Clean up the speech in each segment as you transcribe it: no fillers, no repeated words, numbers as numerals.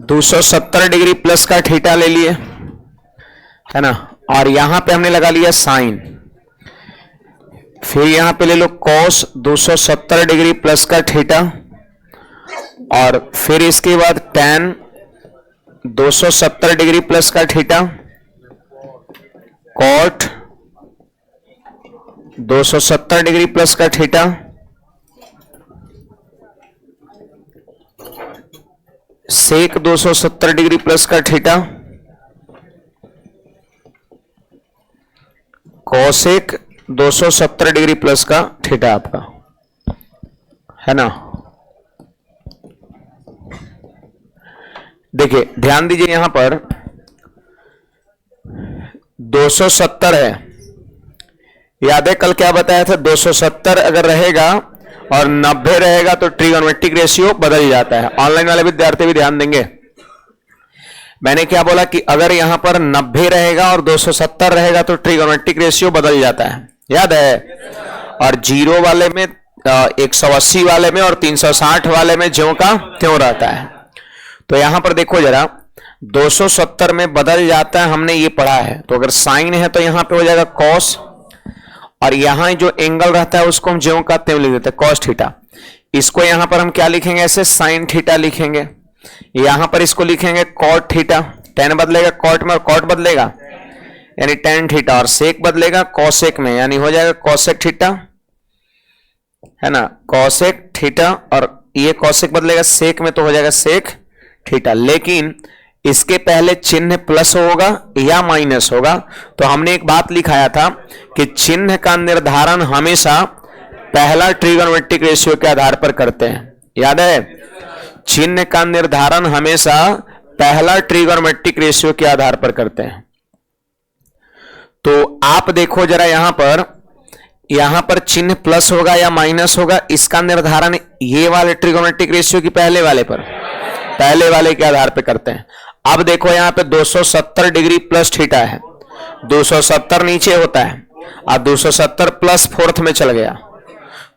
270 degree plus का theta ले लिए, है ना, और यहां पे हमने लगा लिया साइन। फिर यहां पे ले लो कॉस 270 डिग्री प्लस का थीटा, और फिर इसके बाद tan 270 डिग्री प्लस का थीटा, कॉट 270 डिग्री प्लस का थीटा, सेक 270 डिग्री प्लस का थीटा, कोसेक 270 डिग्री प्लस का थीटा आपका, है ना। देखिए ध्यान दीजिए यहां पर 270 है, याद है कल क्या बताया था, 270 अगर रहेगा और 90 रहेगा तो ट्रिगोनोमेट्रिक रेशियो बदल जाता है। ऑनलाइन वाले विद्यार्थी भी ध्यान देंगे, मैंने क्या बोला कि अगर यहां पर 90 रहेगा और 270 रहेगा तो ट्रिगोनोमेट्रिक रेशियो बदल जाता है, याद है। और 0 वाले में 180 वाले में और 360 वाले में ज्यों का त्यों रहता है। तो यहां पर देखो जरा 270 में बदल जाता है, हमने ये पढ़ा है। तो अगर साइन है तो यहां पे हो जाएगा कॉस, और यहां जो एंगल रहता है उसको हम ज्यों का त्यों लिख देते हैं कॉस थीटा। इसको यहां पर हम क्या लिखेंगे, ऐसे साइन थीटा लिखेंगे। यहां पर इसको लिखेंगे कॉट थीटा, टेन बदलेगा कॉट में और कॉट बदलेगा यानी टेन थीटा, और सेक बदलेगा कॉसेक में यानी हो जाएगा कॉसेक थीटा, है ना, कॉसेक थीटा, और ये कॉसेक बदलेगा सेक में तो हो जाएगा सेक थीटा। लेकिन इसके पहले चिन्ह प्लस होगा या माइनस होगा। तो हमने एक बात लिखाया था कि चिन्ह का निर्धारण हमेशा पहला ट्रिगोनोमेट्रिक रेशियो के आधार पर करते हैं, याद है। चिन्ह का निर्धारण हमेशा पहला ट्रिगोनोमेट्रिक रेशियो के आधार पर करते हैं। तो आप देखो जरा यहां पर चिन्ह प्लस होगा या माइनस होगा, इसका निर्धारण ये वाले ट्रिगोनोमेट्रिक रेशियो की पहले वाले के आधार पर करते हैं। अब देखो यहां पे 270 डिग्री प्लस थीटा है, 270 नीचे होता है और 270 प्लस फोर्थ में चल गया।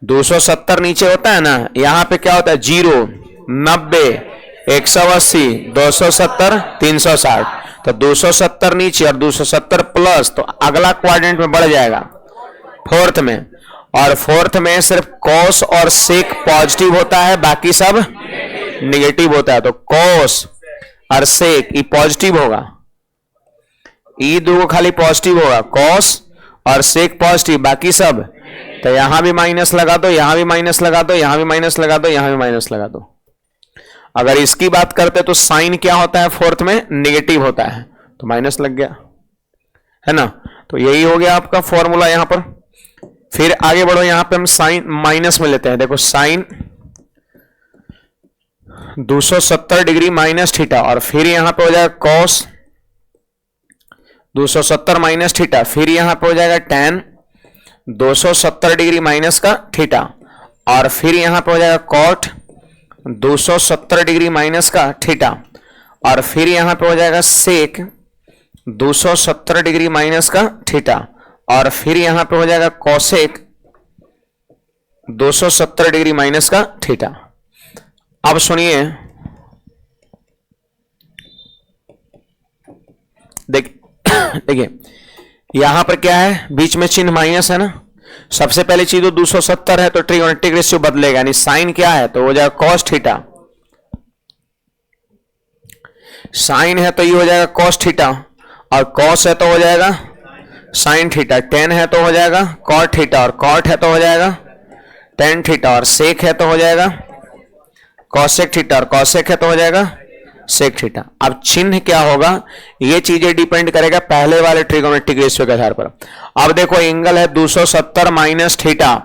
270 नीचे होता है ना, यहां पे क्या होता है 0, 90, 180, 270, 360। तो 270 नीचे और 270 प्लस, तो अगला क्वाड्रेंट में बढ़ जाएगा फोर्थ में, और फोर्थ में सिर्फ कॉस और सेक पॉजिटिव होता है, बाकी सब निगेटिव होता है। तो कॉस और सेक ये पॉजिटिव होगा, ये दो खाली पॉजिटिव होगा, कॉस और सेक पॉजिटिव, बाकी सब। तो यहां भी माइनस लगा दो, यहां भी माइनस लगा दो, यहां भी माइनस लगा दो, यहां भी माइनस लगा दो। अगर इसकी बात करते तो साइन क्या होता है फोर्थ में, निगेटिव होता है, तो माइनस लग गया, है ना। तो यही हो गया आपका फॉर्मूला यहां पर। फिर आगे बढ़ो, यहां पे हम साइन माइनस में लेते हैं। देखो साइन 270 डिग्री माइनस थीटा, और फिर यहां पे हो जाएगा कॉस 270 माइनस थीटा, फिर यहां पे हो जाएगा tan 270 डिग्री माइनस का थीटा, और फिर यहां पे हो जाएगा कॉट 270 डिग्री माइनस का थीटा, और फिर यहां पे हो जाएगा सेक 270 डिग्री माइनस का थीटा, और फिर यहां पे हो जाएगा कॉसेक 270 डिग्री माइनस का थीटा। अब सुनिए, देखिए यहां पर क्या है, बीच में चिन्ह माइनस है ना। सबसे पहली चीज तो 270 है तो ट्रिगोनोमेट्रिक रेशियो बदलेगा, यानी साइन क्या है तो हो जाएगा कॉस थीटा, साइन है तो ये हो जाएगा कॉस थीटा, और कॉस है तो हो जाएगा साइन थीटा, टेन है तो हो जाएगा कॉट थीटा, और कॉट है तो हो जाएगा टेन थीटा, और सेक है तो हो जाएगा कॉसेक थीटा, और कॉसेक है तो हो जाएगा सेक थीटा। अब चिन्ह क्या होगा, ये चीजें डिपेंड करेगा पहले वाले ट्रिगोनोमेट्रिक रेशियो के आधार पर। अब देखो एंगल है 270 माइनस थीटा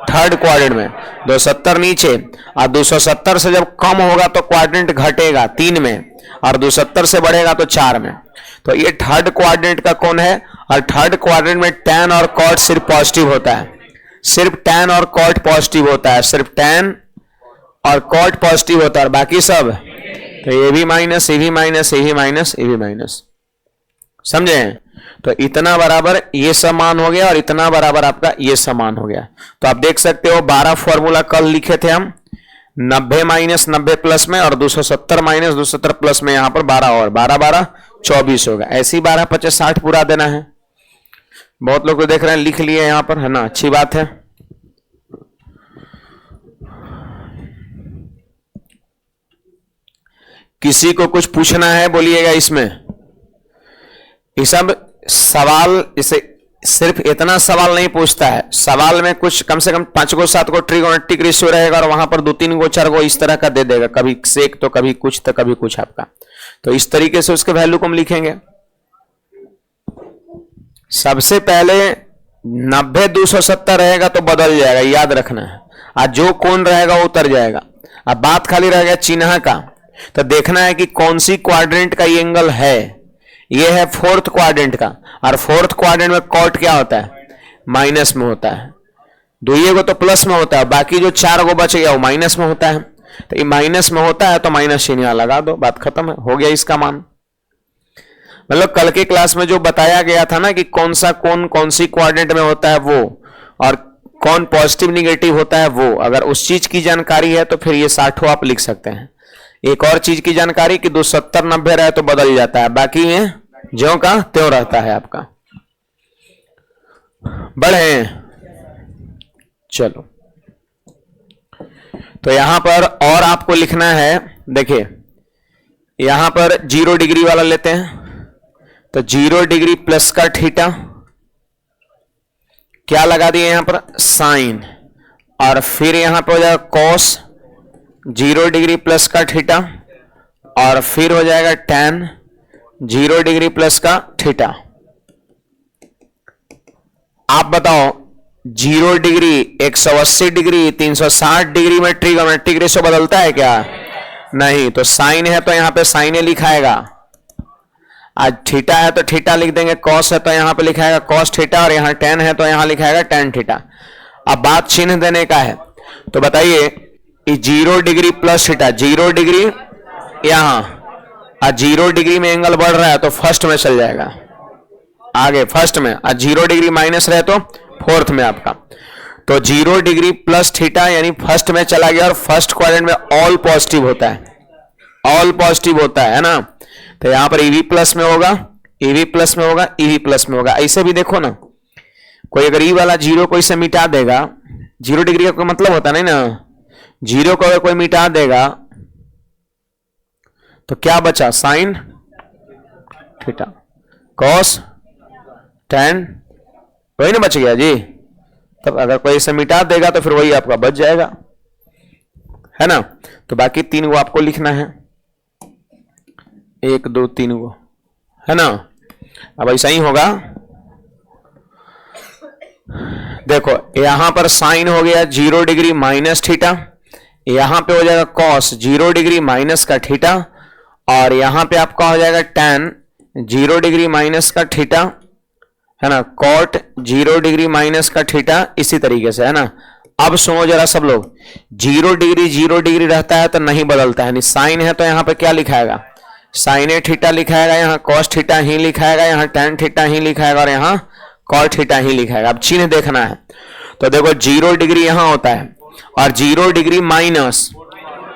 थर्ड क्वाड्रेंट में, 270 नीचे, और 270 से जब कम होगा तो क्वाड्रेंट घटेगा 3 में, और 270 से बढ़ेगा तो 4 में। तो ये थर्ड क्वाड्रेंट का कोण है, और थर्ड क्वाड्रेंट में tan और cot सिर्फ पॉजिटिव होता है, सिर्फ tan और cot पॉजिटिव होता है, सिर्फ tan और cot पॉजिटिव होता है, और बाकी सब, तो ये भी माइनस, ये भी माइनस, ये भी माइनस, ये भी माइनस, समझे। तो इतना बराबर ये समान हो गया और इतना बराबर आपका ये समान हो गया। तो आप देख सकते हो 12 फॉर्मूला कल लिखे थे हम, 90 माइनस 90 प्लस में और 270 माइनस 270 प्लस में, यहां पर 12 और 12 12 24 होगा। ऐसी 12 25 60 पूरा देना है। बहुत लोग को देख रहे हैं लिख लिए यहां पर, है ना, अच्छी बात है। किसी को कुछ पूछना है बोलिएगा इसमें। ये सब सवाल इसे सिर्फ इतना सवाल नहीं पूछता है, सवाल में कुछ कम से कम 5 को 7 को ट्रिगोनोमेट्रिक रेशियो रहेगा और वहां पर 2 3 को 4 को इस तरह का दे देगा, कभी सेक तो कभी कुछ तो कभी कुछ आपका। तो इस तरीके से उसके वैल्यू को हम लिखेंगे। सबसे पहले 90 270 रहेगा तो बदल जाएगा, याद रखना है। आज जो कोण रहेगा वो उतर जाएगा। अब बात खाली रह गया चिन्ह का, तो देखना है कि कौन सी क्वाड्रेंट का ये एंगल है। ये है फोर्थ क्वाड्रेंट का, और फोर्थ क्वाड्रेंट में कॉट क्या होता है, माइनस में होता है। दुइये को तो प्लस में होता है, बाकी जो 4 को बच गया वो माइनस में होता है। तो ये माइनस में होता है तो माइनस चिन्ह यहां लगा दो, बात खत्म है, हो गया इसका मान। मतलब कल के क्लास में जो बताया गया था ना कि कौन सा कोण कौन सी क्वाड्रेंट में होता है वो, और कौन पॉजिटिव निगेटिव होता है वो, अगर उस चीज की जानकारी है तो फिर ये 60 आप लिख सकते हैं। एक और चीज की जानकारी कि 270 90 रहे तो बदल जाता है, बाकी में ज्यों का त्यों रहता है आपका। बढ़े, चलो। तो यहां पर और आपको लिखना है, देखिए यहां पर 0 डिग्री वाला लेते हैं, तो 0 डिग्री प्लस का थीटा क्या लगा दिए यहां पर, साइन, और फिर यहां पर हो जाएगा कॉस 0 डिग्री प्लस का थीटा, और फिर हो जाएगा tan 0 डिग्री प्लस का थीटा। आप बताओ 0 डिग्री 180 डिग्री 360 डिग्री में ट्रिगोनोमेट्रिक रेशियो बदलता है क्या, नहीं। तो साइन है तो यहां पे साइन लिखाएगा, आज थीटा है तो थीटा लिख देंगे, कॉस है तो यहां पे लिखाएगा कॉस थीटा, और यहां tan है तो यहां लिखाएगा tan थीटा। अब बात चिन्ह देने का है, तो बताइए 0 डिग्री प्लस थीटा, 0 डिग्री यहां, और 0 डिग्री में एंगल बढ़ रहा है तो फर्स्ट में चल जाएगा आगे, फर्स्ट में, और 0 डिग्री माइनस रहे तो फोर्थ में आपका। तो 0 डिग्री प्लस थीटा यानी फर्स्ट में चला गया, और फर्स्ट क्वाड्रेंट में ऑल पॉजिटिव होता है, ऑल पॉजिटिव होता है ना। तो यहां पर EV प्लस में होगा, EV प्लस में होगा, EV प्लस में होगा। ऐसे भी देखो ना, कोई अगर ई वाला 0 को इसे मिटा देगा, 0 डिग्री का कोई मतलब होता नहीं ना, 0 को अगर कोई मिटा देगा तो क्या बचा, साइन थीटा कॉस tan, वही ना बच गया जी। तब अगर कोई इसे मिटा देगा तो फिर वही आपका बच जाएगा, है ना। तो बाकी 3 को आपको लिखना है, 1 2 3 को, है ना। अब ऐसा ही होगा, देखो यहां पर साइन हो गया 0 डिग्री माइनस थीटा, यहां पे हो जाएगा कॉस 0 डिग्री माइनस का थीटा, और यहां पे आपका हो जाएगा tan 0 डिग्री माइनस का थीटा, है ना, कॉट 0 डिग्री माइनस का थीटा, इसी तरीके से, है ना। अब सुनो जरा सब लोग, 0 डिग्री रहता है तो नहीं बदलता है, साइन है तो यहां पे क्या लिखाएगा, साइन थीटा लिखाएगा, यहाँ कॉस थीटा ही लिखाएगा, यहाँ tan थीटा ही लिखाएगा, और यहाँ कॉट थीटा ही लिखाएगा। अब चिन्ह देखना है, तो देखो 0 डिग्री यहां होता है, और 0 डिग्री माइनस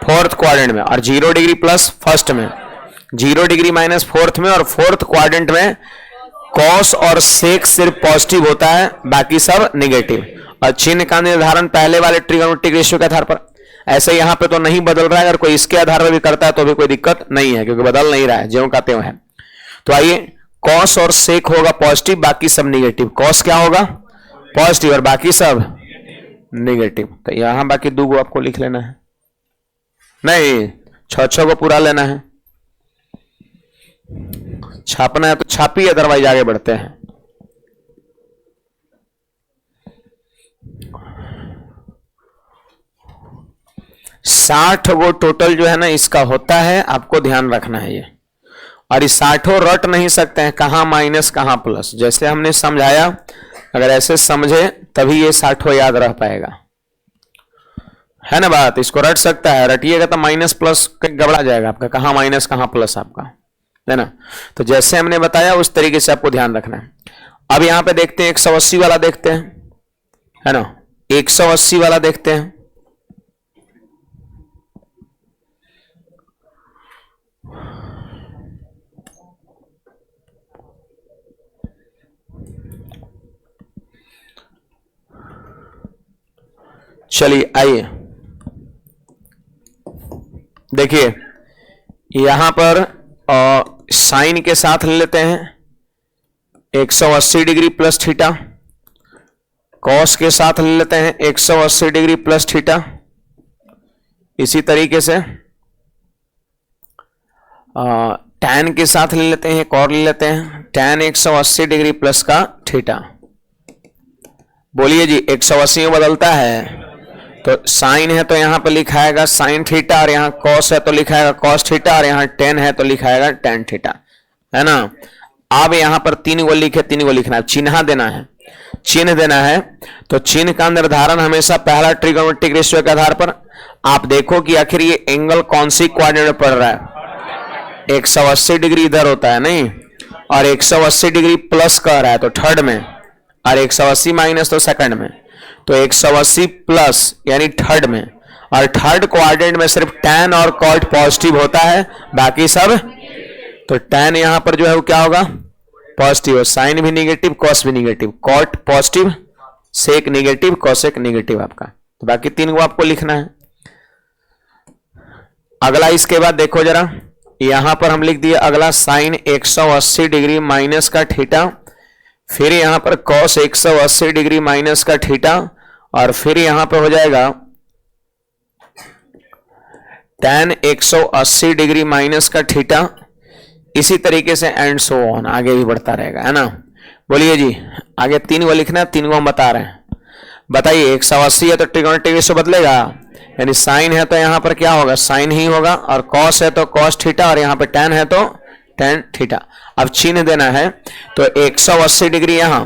फोर्थ क्वाड्रेंट में, और 0 डिग्री प्लस फर्स्ट में, 0 डिग्री माइनस फोर्थ में, और फोर्थ क्वाड्रेंट में कॉस और सेक सिर्फ पॉजिटिव होता है, बाकी सब निगेटिव। और चिन्ह का निर्धारण पहले वाले ट्रिगोनोमेट्रिक रेशियो के आधार पर, ऐसे यहां पे तो नहीं बदल रहा है, अगर कोई इसके आधार पर भी करता है तो भी कोई दिक्कत नहीं है, क्योंकि बदल नहीं रहा है, ज्यों का त्यों है। तो आइए, कॉस और सेक होगा पॉजिटिव, बाकी सब निगेटिव। कॉस क्या होगा, पॉजिटिव, और बाकी सब निगेटिव। तो यहां बाकी 2 को आपको लिख लेना है, नहीं 6 को पूरा लेना है। छापना है तो छापिए, अदरवाइज आगे बढ़ते हैं। साठ वो टोटल जो है ना इसका होता है, आपको ध्यान रखना है ये। और इस 60 रट नहीं सकते हैं, कहां माइनस कहां प्लस, जैसे हमने समझाया, अगर ऐसे समझे तभी ये 60 याद रह पाएगा, है ना बात। इसको रट सकता है, रटिएगा तो माइनस प्लस गड़बड़ा जाएगा आपका, कहां माइनस कहां प्लस आपका, है ना। तो जैसे हमने बताया उस तरीके से आपको ध्यान रखना है। अब यहां पे देखते हैं 180 वाला देखते हैं, है ना, 180 वाला देखते हैं। चलिए आइए देखिए यहां पर साइन के साथ ले लेते हैं 180 डिग्री प्लस थीटा, कॉस के साथ ले लेते हैं 180 डिग्री प्लस थीटा। इसी तरीके से टैन के साथ ले लेते हैं, एक और ले लेते हैं टैन 180 डिग्री प्लस का थीटा। बोलिए जी 180 में बदलता है तो साइन है तो यहां पर लिखाएगा साइन थीटा, और यहां कॉस है तो लिखाएगा कॉस थीटा, और यहां टेन है तो लिखाएगा टेन थीटा, है ना। अब यहां पर तीन गो लिखे, तीन गो लिखना है, चिन्ह देना है, चिन्ह देना है। तो चिन्ह का निर्धारण हमेशा पहला ट्रिगोनोमेट्रिक रेशियो के आधार पर आप देखो कि आखिर ये एंगल कौन सी क्वाड्रेंट में पड़ रहा है। 180 डिग्री इधर होता है नहीं, और 180 डिग्री प्लस कह रहा है तो थर्ड में, और 180 माइनस तो सेकंड में। तो 180 प्लस यानी थर्ड में, और थर्ड क्वाड्रेंट में सिर्फ टैन और कॉट पॉजिटिव होता है, बाकी सब। तो टैन यहां पर जो है वो क्या होगा, पॉजिटिव, साइन भी निगेटिव, कॉस भी निगेटिव, कॉट पॉजिटिव, सेक निगेटिव, कॉसेक निगेटिव आपका। तो बाकी तीन को आपको लिखना है। अगला इसके बाद देखो जरा, यहां पर हम लिख दिए अगला साइन 180 डिग्री माइनस का थीटा, फिर यहां पर कॉस 180 डिग्री माइनस का थीटा, और फिर यहां पर हो जाएगा tan 180 डिग्री माइनस का थीटा। इसी तरीके से एंड सो ऑन आगे भी बढ़ता रहेगा, है ना। बोलिए जी आगे तीन को लिखना है, तीन को हम बता रहे हैं। बताइए 180 है तो ट्रिगोनोमेट्रिक रेशियो बदलेगा, यानी साइन है तो यहां पर क्या होगा, साइन ही होगा, और कॉस है तो कॉस थीटा, और यहां पर tan है तो tan थीटा। अब चिन्ह देना है तो 180 डिग्री यहां,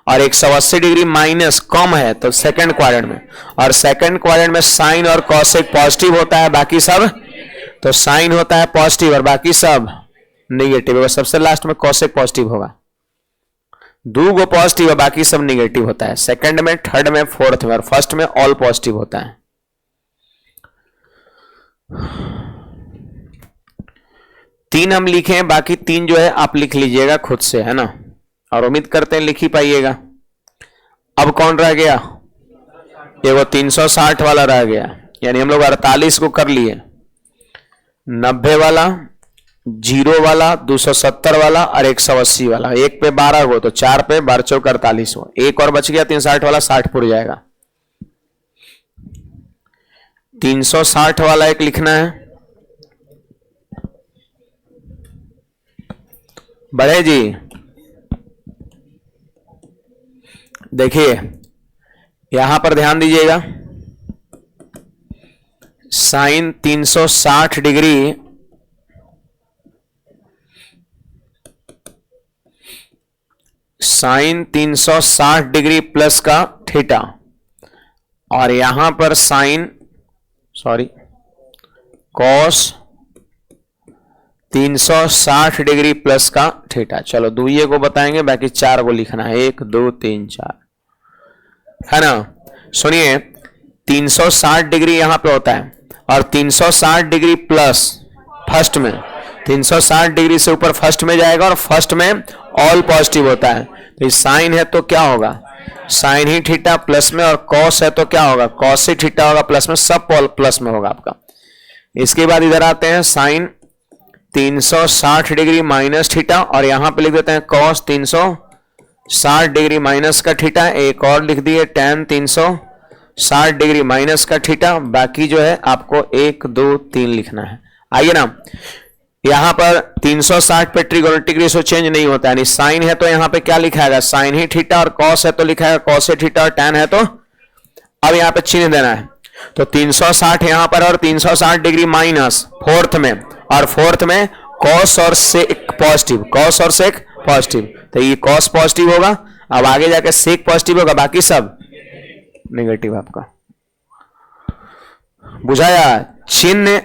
और 180 डिग्री माइनस कम है तो सेकंड क्वाड्रेंट में, और सेकंड क्वाड्रेंट में साइन और कॉसेक पॉजिटिव होता है, बाकी सब। तो साइन होता है पॉजिटिव और बाकी सब निगेटिव होगा, सबसे लास्ट में कॉसेक पॉजिटिव होगा। दो गो पॉजिटिव है बाकी सब निगेटिव होता है, सेकंड में, थर्ड में, फोर्थ में, और फर्स्ट में ऑल पॉजिटिव होता है। तीन हम लिखे, बाकी तीन जो है आप लिख लीजिएगा खुद से, है ना, और उम्मीद करते हैं लिख ही पाइएगा। अब कौन रह गया, ये वो 360 वाला रह गया, यानी हम लोग 48 को कर लिए, 90 वाला, 0 वाला, 270 वाला और 180 वाला। एक पे 12 हो तो 4 पे 12 चौक 48 हो, एक और बच गया 360 वाला, 60 पुर जाएगा। 360 वाला एक लिखना है, बढ़े जी। देखिए यहां पर ध्यान दीजिएगा, sine 360 degree sine 360 degree plus का थीटा, और यहां पर साइन कॉस 360 डिग्री प्लस का थीटा। चलो दुइये को बताएंगे, बाकी चार को लिखना है, 1 2 3 4, है ना। सुनिए 360 डिग्री यहां पे होता है, और 360 डिग्री प्लस फर्स्ट में, 360 डिग्री से ऊपर फर्स्ट में जाएगा, और फर्स्ट में ऑल पॉजिटिव होता है। तो ये साइन है तो क्या होगा, साइन ही थीटा प्लस में, और कॉस है तो क्या होगा, कॉस ही थीटा होगा प्लस में, सब प्लस में होगा आपका। इसके बाद इधर आते हैं साइन 360 डिग्री माइनस थीटा, और यहां पे लिख देते हैं कॉस 360 डिग्री माइनस का थीटा, एक और लिख दिए tan 360 डिग्री माइनस का थीटा। बाकी जो है आपको 1 2 3 लिखना है। आइए ना, यहां पर 360 पे ट्रिगोनोमेट्रिक रेशियो चेंज नहीं होता है, यानी साइन है तो यहां पे क्या लिखाएगा, साइन ही थीटा, और कॉस है तो लिखाएगा कॉस थीटा, और tan है तो, अब यहां पे चिन्ह देना है। तो 360 यहां पर, और 360 डिग्री माइनस फोर्थ में, और फोर्थ में कॉस और सेक पॉजिटिव, कॉस और सेक पॉजिटिव, तो ये कॉस पॉजिटिव होगा, अब आगे जाके सेक पॉजिटिव होगा, बाकी सब नेगेटिव आपका। बुझाया। चिन्ह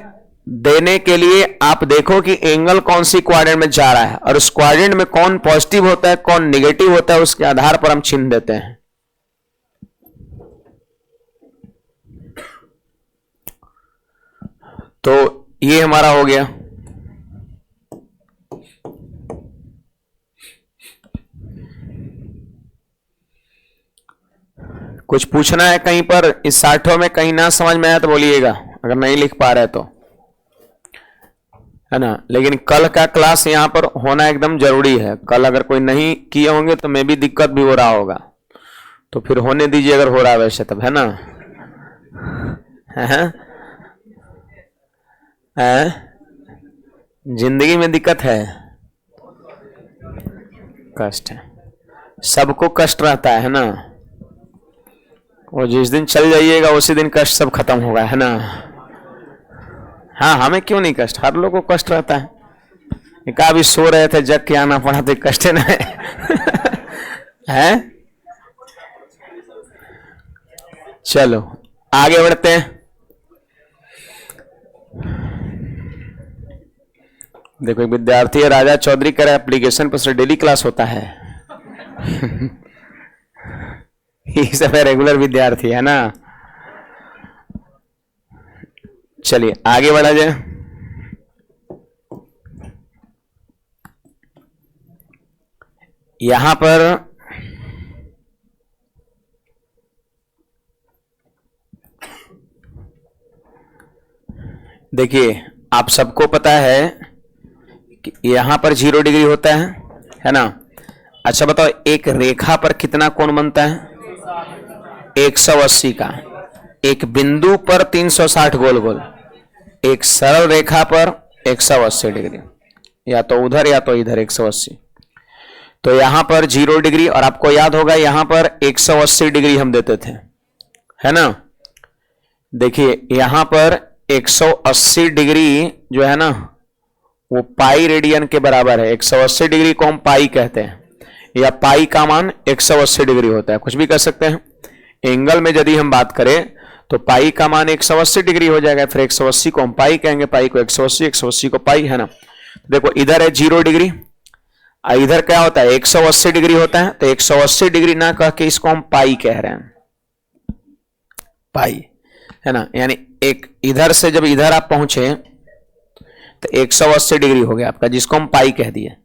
देने के लिए आप देखो कि एंगल कौन सी क्वाड्रेंट में जा रहा है, और उस क्वाड्रेंट में कौन पॉजिटिव होता है कौन नेगेटिव होता है, उसके आधार पर हम चिन्ह देते हैं। तो ये हमारा हो गया। कुछ पूछना है कहीं पर इस 60 में, कहीं ना समझ में आया तो बोलिएगा, अगर नहीं लिख पा रहे तो, है ना। लेकिन कल का क्लास यहाँ पर होना एकदम जरूरी है। कल अगर कोई नहीं किए होंगे तो मे भी दिक्कत भी हो रहा होगा, तो फिर होने दीजिए अगर हो रहा है वैसे तब, है ना। जिंदगी में दिक्कत है, कष्ट है, सबको कष्ट रहता है ना। और जिस दिन चल जाइएगा उसी दिन कष्ट सब खत्म होगा, है ना। हाँ, हमें क्यों नहीं कष्ट, हर लोगों को कष्ट रहता है। कहा भी सो रहे थे जग के आना पड़ा तो कष्ट है ना। है। चलो आगे बढ़ते हैं। देखो एक विद्यार्थी है राजा चौधरी, कह रहा है एप्लीकेशन पर से डेली क्लास होता है। ये सब रेगुलर विद्यार्थी है ना। चलिए आगे बढ़ा जाए। यहां पर देखिए, आप सबको पता है कि यहां पर 0 डिग्री होता है ना। अच्छा बताओ, एक रेखा पर कितना कोण बनता है? 180 का। एक बिंदु पर 360 गोल गोल, एक सरल रेखा पर 180 डिग्री, या तो उधर या तो इधर 180। तो यहां पर 0 डिग्री, और आपको याद होगा यहां पर 180 डिग्री हम देते थे, है ना। देखिए यहां पर 180 डिग्री जो है ना वो पाई रेडियन के बराबर है। 180 डिग्री को हम पाई कहते हैं, या पाई का मान 180 डिग्री होता है, कुछ भी कर सकते हैं। एंगल में यदि हम बात करें तो पाई का मान 180 डिग्री हो जाएगा, फिर 180 को हम पाई कहेंगे, पाई को 180, 180 को पाई, है ना। देखो इधर है 0 डिग्री, इधर क्या होता है 180 डिग्री होता है, तो 180 डिग्री ना कह के इसको हम पाई कह रहे हैं, पाई, है ना। यानी एक इधर से जब इधर आप पहुंचे तो 180 डिग्री हो गया आपका, जिसको हम पाई कह दिए।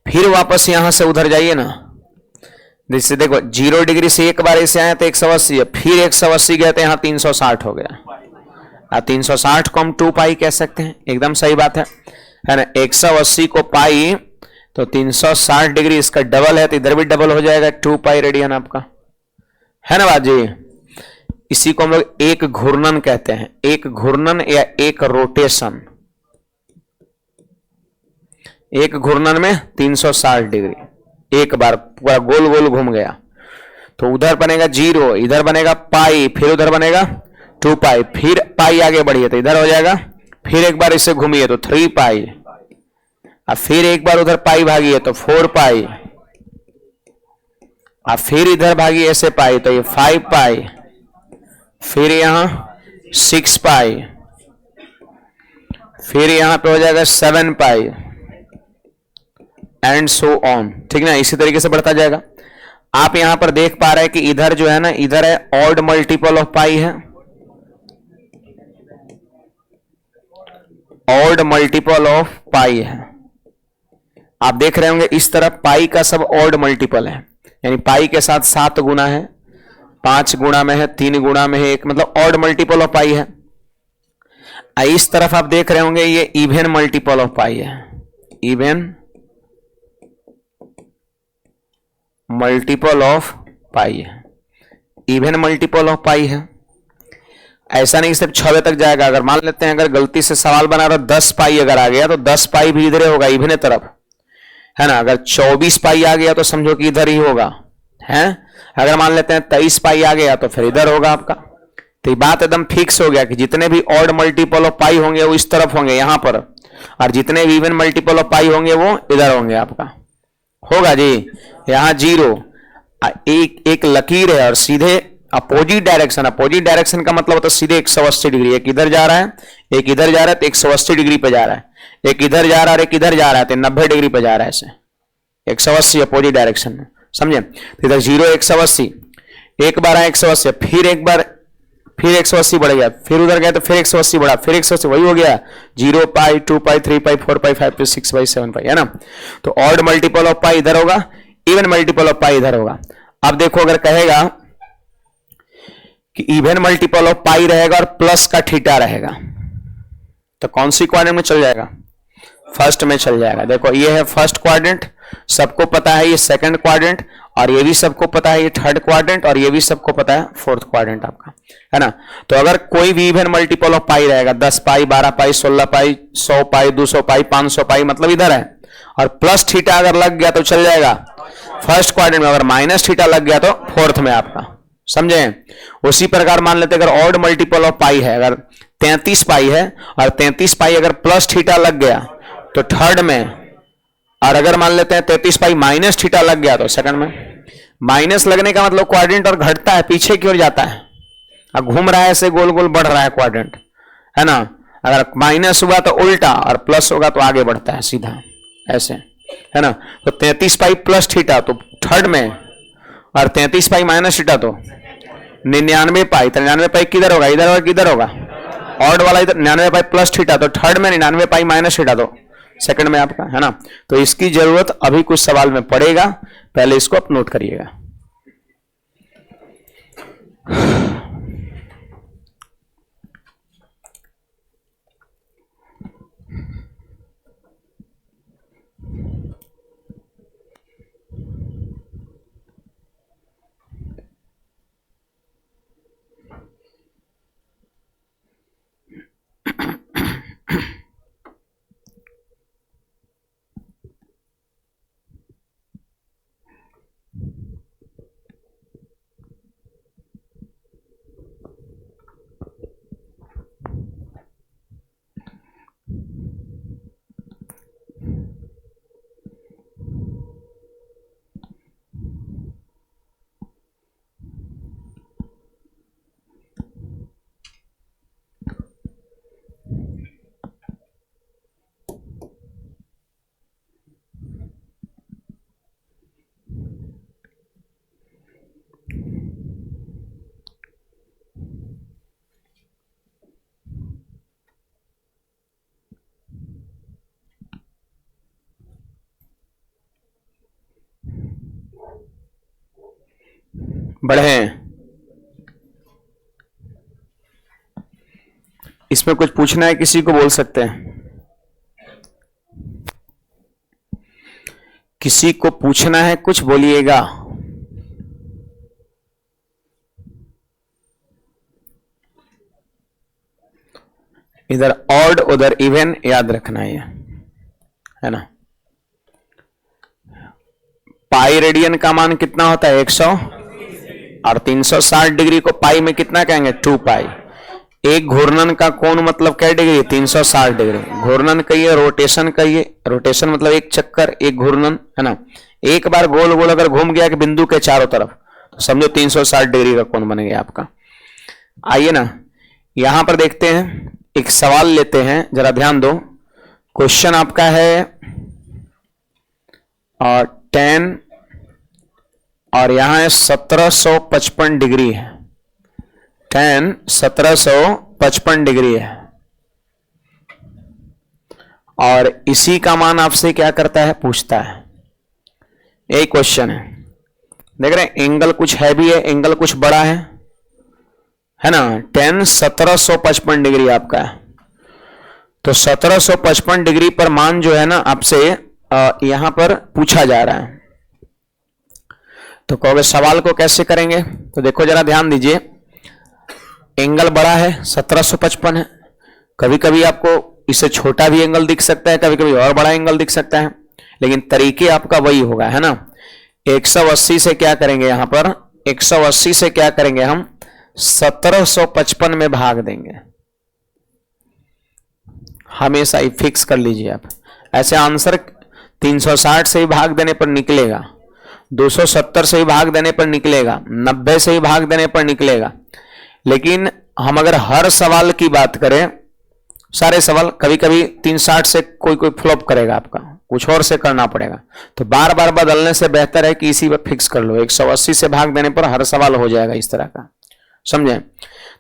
फिर वापस यहां से उधर जाइए ना, जैसे देखो 0 डिग्री से एक बार ऐसे आए तो 180 है, फिर 180 गए तो यहां 360 हो गया। 360 को हम 2 पाई कह सकते हैं, एकदम सही बात है ना। 180 को पाई तो 360 डिग्री, इसका डबल है तो इधर भी डबल हो जाएगा, 2 पाई रेडियन आपका, है ना बात जी। इसी को हम लोग एक घूर्णन कहते हैं, एक घूर्णन या एक रोटेशन। एक घूर्णन में 360 डिग्री, एक बार पूरा गोल गोल घूम गया, तो उधर बनेगा 0, इधर बनेगा पाई, फिर उधर बनेगा 2 पाई, फिर पाई आगे बढ़िए तो इधर हो जाएगा, फिर एक बार इसे घूमिए तो 3 पाई, और फिर एक बार उधर पाई भागिए तो 4 पाई, और फिर इधर भागिए ऐसे पाई तो ये 5 पाई, फिर यहां 6 पाई, फिर यहां पे हो जाएगा 7 पाई, एंड सो ऑन, ठीक ना। इसी तरीके से बढ़ता जाएगा। आप यहां पर देख पा रहे हैं कि इधर जो है ना, इधर है ऑड मल्टीपल ऑफ पाई है, ऑड मल्टीपल ऑफ पाई है। आप देख रहे होंगे इस तरफ पाई का सब ऑड मल्टीपल है, यानी पाई के साथ 7 गुना है, 5 गुणा में है, 3 गुणा में है, एक मतलब ऑड मल्टीपल ऑफ पाई है। इस तरफ आप देख रहे होंगे ये इवन मल्टीपल ऑफ पाई है, इवन मल्टीपल ऑफ पाई है, इवन मल्टीपल ऑफ पाई है। ऐसा नहीं सिर्फ 6 तक जाएगा। अगर मान लेते हैं अगर गलती से सवाल बना रहा 10 पाई अगर आ गया तो 10 पाई भी इधर होगा, इवन तरफ, है ना। अगर 24 पाई आ गया तो समझो कि इधर ही होगा, है। अगर मान लेते हैं 23 पाई आ गया तो फिर इधर होगा आपका। तो ये बात एकदम फिक्स हो गया कि जितने भी ऑड मल्टीपल ऑफ पाई होंगे वो इस तरफ होंगे यहां पर, और जितने भी इवन मल्टीपल ऑफ पाई होंगे वो इधर होंगे आपका, होगा जी। यहां 0, एक लकीर है और सीधे अपोजिट डायरेक्शन। अपोजिट डायरेक्शन का मतलब होता है सीधे 180 डिग्री, एक इधर जा रहा है एक इधर जा रहा है तो 180 डिग्री पे जा रहा है, एक इधर जा रहा है एक इधर जा रहा है तो 90 डिग्री पे जा रहा है, ऐसे 180 अपोजिट डायरेक्शन में, समझे। तो इधर 0 180, एक बार आए 180, फिर एक बार फिर 180 बढ़ गया, फिर उधर गया तो फिर 180 बढ़ा, फिर 180, वही हो गया 0 पाई 2 पाई 3 पाई 4 पाई 5 पाई 6 पाई 7 पाई, है ना। तो ऑड मल्टीपल ऑफ पाई इधर होगा, इवन मल्टीपल ऑफ पाई इधर होगा। अब देखो अगर कहेगा कि इवन मल्टीपल ऑफ पाई रहेगा और प्लस का थीटा रहेगा, तो कौन सी क्वाड्रेंट में चल जाएगा? फर्स्ट में चल जाएगा। देखो ये है फर्स्ट क्वाड्रेंट, सबको पता है ये सेकंड क्वाड्रेंट, और ये भी सबको पता है ये थर्ड क्वाड्रेंट, और ये भी सबको पता है फोर्थ क्वाड्रेंट आपका, है ना। तो अगर कोई भी इवन मल्टीपल ऑफ पाई रहेगा, 10 पाई, 12 पाई, 16 पाई, 100 पाई, 200 पाई, 500 पाई, मतलब इधर है, और प्लस थीटा अगर लग गया तो चल जाएगा फर्स्ट क्वाड्रेंट में, अगर माइनस थीटा लग गया तो फोर्थ में आपका, समझे। उसी प्रकार मान लेते अगर ऑड मल्टीपल ऑफ पाई है, अगर 33 पाई है और 33 पाई अगर प्लस थीटा लग गया तो थर्ड में, और अगर मान लेते हैं 33 पाई माइनस थीटा लग गया तो सेकंड में। माइनस लगने का मतलब क्वाड्रेंट और घटता है, पीछे की ओर जाता है, अब घूम रहा है ऐसे गोल गोल बढ़ रहा है क्वाड्रेंट, है ना। अगर माइनस हुआ तो उल्टा और प्लस होगा तो आगे बढ़ता है सीधा, ऐसे, है ना। तो 33 पाई प्लस थीटा तो थर्ड में, और 33 पाई माइनस थीटा तो 99 पाई। 99 पाई किधर होगा? इधर होगा, किधर होगा? ऑड वाला इधर। 99 पाई प्लस थीटा तो थर्ड में, 99 पाई माइनस थीटा तो सेकंड में आपका, है ना। तो इसकी जरूरत अभी कुछ सवाल में पड़ेगा, पहले इसको आप नोट करिएगा। बढ़े, इसमें कुछ पूछना है किसी को? बोल सकते हैं, किसी को पूछना है कुछ? बोलिएगा। इधर ऑड उधर इवन, याद रखना है ना। पाई रेडियन का मान कितना होता है? 100, और 360 डिग्री को पाई में कितना कहेंगे? 2 पाई। एक घूर्णन का कोण मतलब क्या डिग्री? 360 डिग्री। घूर्णन कहिए, रोटेशन कहिए, रोटेशन मतलब एक चक्कर, एक घूर्णन, है ना। एक बार गोल गोल अगर घूम गया कि बिंदु के चारों तरफ, तो समझो 360 डिग्री का कोण बन गया आपका। आइए ना, यहां पर देखते हैं, एक सवाल लेते हैं, जरा ध्यान दो। क्वेश्चन आपका है और 10 और यहां है 1755 डिग्री है। 10 1755 डिग्री है, और इसी का मान आपसे क्या करता है? पूछता है। यही क्वेश्चन है। देख रहे हैं, एंगल कुछ हैवी है, एंगल कुछ बड़ा है ना। 10 1755 डिग्री आपका है, तो 1755 डिग्री पर मान जो है ना आपसे यहां पर पूछा जा रहा है। तो कहोगे सवाल को कैसे करेंगे? तो देखो जरा ध्यान दीजिए, एंगल बड़ा है, 1755 है। कभी कभी आपको इससे छोटा भी एंगल दिख सकता है, कभी कभी और बड़ा एंगल दिख सकता है, लेकिन तरीके आपका वही होगा, है ना। 180 से क्या करेंगे? यहां पर 180 से क्या करेंगे हम? 1755 में भाग देंगे। हमेशा ही फिक्स कर लीजिए आप। ऐसे आंसर 360 से ही भाग देने पर निकलेगा, 270 से ही भाग देने पर निकलेगा, 90 से ही भाग देने पर निकलेगा। लेकिन हम अगर हर सवाल की बात करें, सारे सवाल, कभी कभी 360 से कोई कोई फ्लॉप करेगा, आपका कुछ और से करना पड़ेगा। तो बार बार बदलने से बेहतर है कि इसी पर फिक्स कर लो। 180 से भाग देने पर हर सवाल हो जाएगा इस तरह का, समझे।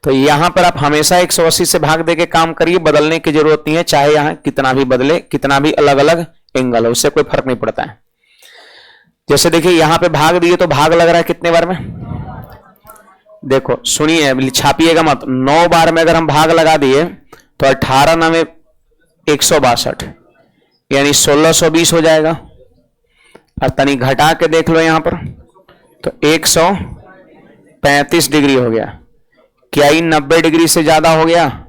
तो यहां पर आप हमेशा 180 से भाग दे के काम करिए, बदलने की जरूरत नहीं है। चाहे यहां कितना भी बदले, कितना भी अलग अलग एंगल हो, उससे कोई फर्क नहीं पड़ता है। जैसे देखिए यहां पे भाग दिए तो भाग लग रहा है कितने बार में? देखो सुनिए, छापिएगा मत। 9 बार में अगर हम भाग लगा दिए तो 18 9 162, यानी 1620 हो जाएगा। और तनी घटा के देख लो यहां पर, तो 135 डिग्री हो गया। क्या ये 90 डिग्री से ज्यादा हो गया?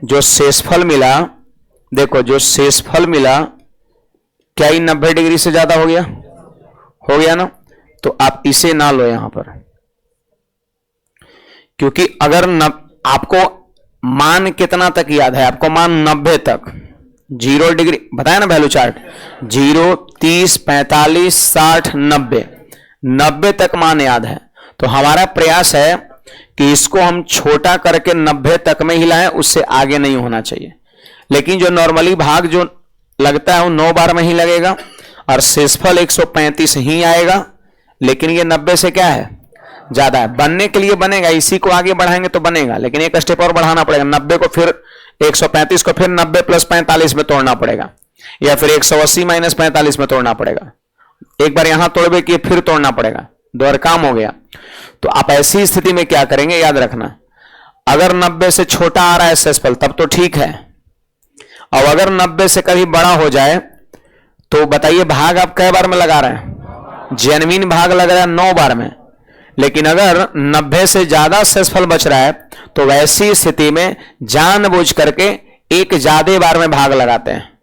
जो शेषफल मिला, देखो जो शेषफल मिला, क्या ये 90 डिग्री से ज्यादा हो गया? हो गया ना। तो आप इसे ना लो यहां पर, क्योंकि अगर आपको मान कितना तक याद है? आपको मान 90 तक, 0 डिग्री बताया ना वैल्यू चार्ट, 0 30 45 60 90, 90 तक मान याद है। तो हमारा प्रयास है कि इसको हम छोटा करके 90 तक में ही लाएं, उससे आगे नहीं होना चाहिए। लेकिन जो नॉर्मली भाग जो लगता है वो 9 बार में ही लगेगा और शेषफल 135 ही आएगा। लेकिन ये 90 से क्या है? ज्यादा है। बनने के लिए बनेगा, इसी को आगे बढ़ाएंगे तो बनेगा, लेकिन एक स्टेप और बढ़ाना पड़ेगा। 90 को फिर 135 को फिर 90 प्लस 45 में तोड़ना पड़ेगा, या फिर 180 माइनस 45 में तोड़ना पड़ेगा। एक बार यहां तोड़बे कि फिर तोड़ना पड़ेगा, दो बार काम हो गया। तो आप ऐसी स्थिति में क्या करेंगे, याद रखना, अगर 90 से छोटा आ रहा है शेषफल तब तो ठीक है, और अगर 90 से कभी बड़ा हो जाए तो बताइए भाग आप कै बार में लगा रहे हैं? जेन्युइन भाग लग रहा है 9 बार में। लेकिन अगर 90 से ज्यादा शेषफल बच रहा है तो वैसी स्थिति में जानबूझ करके एक ज्यादा बार में भाग लगाते हैं,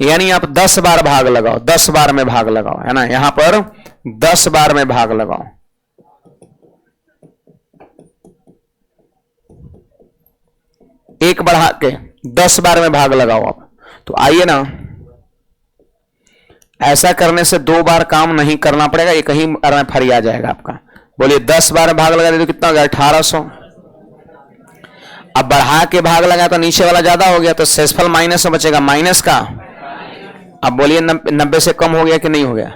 यानी आप 10 बार भाग लगाओ, 10 बार में भाग लगाओ, है ना। यहां पर 10 बार में भाग लगाओ, एक बढ़ा के 10 बार में भाग लगाओ आप। तो आइए ना, ऐसा करने से 2 बार काम नहीं करना पड़ेगा, एक ही बार में फरी आ जाएगा आपका। बोलिए 10 बार भाग लगा दे तो कितना हो गया? 1800। अब बढ़ा के भाग लगा तो नीचे वाला ज्यादा हो गया, तो शेषफल माइनस में बचेगा, माइनस का। अब बोलिए 90 से कम हो गया कि नहीं हो गया?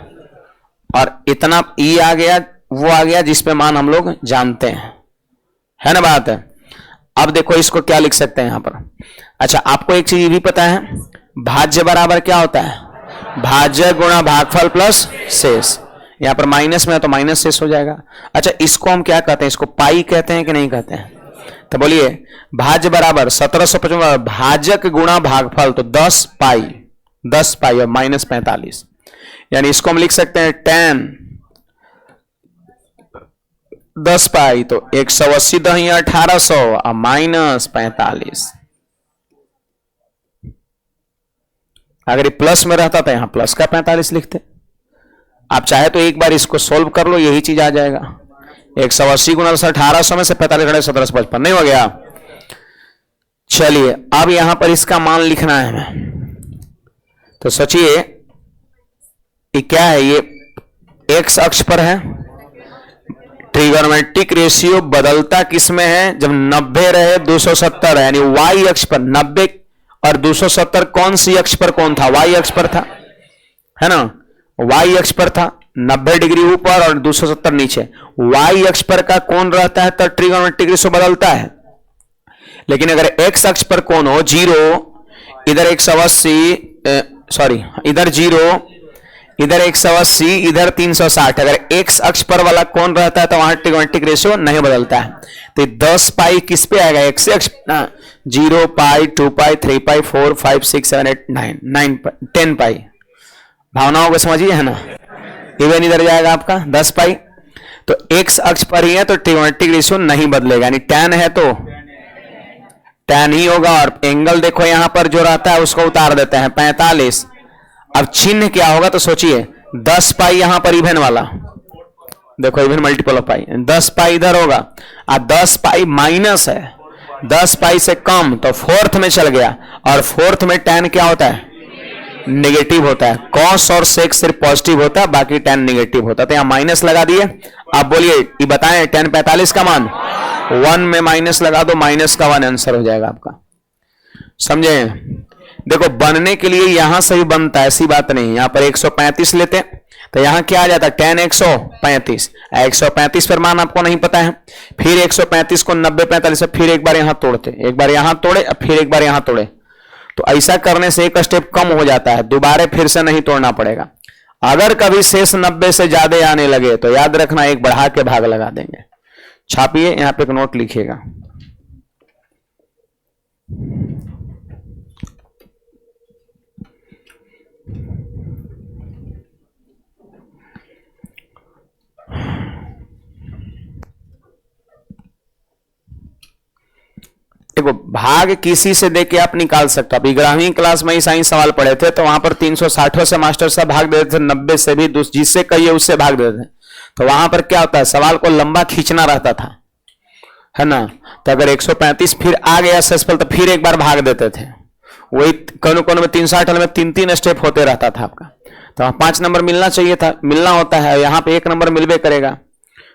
और इतना ई आ गया, वो आ गया जिस पे मान हम लोग जानते हैं, है ना बात है। अब देखो इसको क्या लिख सकते हैं यहां पर। अच्छा, आपको एक चीज भी पता है, भाज्य बराबर क्या होता है? भाज्य गुणा भागफल प्लस शेष। यहां पर माइनस में है तो माइनस शेष हो जाएगा। अच्छा, इसको हम क्या कहते हैं? इसको पाई कहते हैं कि नहीं कहते हैं? तो बोलिए भाज्य बराबर 1755 भाजक गुणा भागफल, तो 10 पाई और माइनस 45, यानी इसको हम लिख सकते हैं tan 10 पाई, तो 180 दही 1800 और माइनस 45। अगर ये प्लस में रहता तो यहां प्लस का 45 लिखते। आप चाहे तो एक बार इसको सोल्व कर लो, यही चीज आ जाएगा। 180 गुणा 1800 में से 45 घटे 1755, नहीं हो गया? चलिए अब यहां पर इसका मान लिखना है हमें। तो सोचिए ये क्या है? ये एक्स अक्ष पर है, ट्रिगोनोमेट्रिक रेशियो बदलता किसमें है? जब 90 रहे 270 है, यानी वाई अक्ष पर 90 और 270 कौन सी अक्ष पर कौन था? वाई अक्ष पर था, है ना। वाई अक्ष पर था, 90 डिग्री ऊपर और 270 नीचे। वाई अक्ष पर का कोण रहता है तो ट्रिगोनोमेट्रिक रेशियो बदलता है। लेकिन अगर एक्स अक्ष पर कोण हो 0, इधर 180, सॉरी इधर 0, इधर 180, इधर 360, अगर एक्स अक्ष पर वाला कोण रहता है तो वहां ट्रिगोनोमेट्रिक रेशियो नहीं बदलता है। तो 10 पाई किस पे आएगा? एक्स अक्ष, 0 पाई 2 पाई 3 पाई 4 5 6 7 8 9 10 पाई। भावनाओं को समझिए, है ना। इवन इधर जाएगा आपका 10 पाई, तो एक्स अक्ष पर ही है तो ट्रिगोनोमेट्रिक रेशियो नहीं बदलेगा, यानी tan है तो tan ही होगा। और एंगल देखो यहां पर जो रहता है उसको उतार देते हैं 45। अब चिन्ह क्या होगा? तो सोचिए 10 पाई यहां पर इवन वाला, देखो इवन मल्टीपल ऑफ पाई, 10 पाई इधर होगा और 10 पाई माइनस है, 10 पाई से कम तो फोर्थ में चल गया, और फोर्थ में tan क्या होता है? नेगेटिव होता है। कॉस और सेक सिर्फ पॉजिटिव होता है, बाकी tan नेगेटिव होता है। तो यहां माइनस लगा दिए। अब बोलिए ये बताएं tan 45 का मान 1 में माइनस लगा दो, माइनस का 1 आंसर हो जाएगा आपका। समझे? देखो बनने के लिए यहां से भी बनता है, ऐसी बात नहीं। यहां पर 135 लेते तो यहां क्या आ जाता है? tan 135। 135 पर मान आपको नहीं पता है, फिर 135 को 90 45 फिर एक बार यहां तोड़ते, एक बार यहां तोड़े, फिर एक बार यहां तोड़े। तो ऐसा करने से एक स्टेप कम हो जाता है, दोबारा फिर से नहीं तोड़ना पड़ेगा। अगर कभी शेष 90 से ज्यादा आने लगे तो याद रखना एक बढ़ा के भाग लगा देंगे। छापिए, यहां पे एक नोट लिखिएगा। देखो, भाग किसी से देके आप निकाल सकते हो। अभी 11वीं क्लास में ही साइंस सवाल पढ़े थे, तो वहां पर 360 से मास्टर साहब भाग देते थे, 90 से भी जिससे कहिए उससे भाग देते थे। तो वहां पर क्या होता है, सवाल को लंबा खींचना रहता था, है ना। तो अगर 135 फिर आ गया सेसफल तो फिर एक बार भाग देते थे। वही कोनो कोनो में 360 में 3-3 स्टेप होते रहता था आपका। तो 5 नंबर मिलना चाहिए था, मिलना होता है, यहाँ पे 1 नंबर मिलवे करेगा।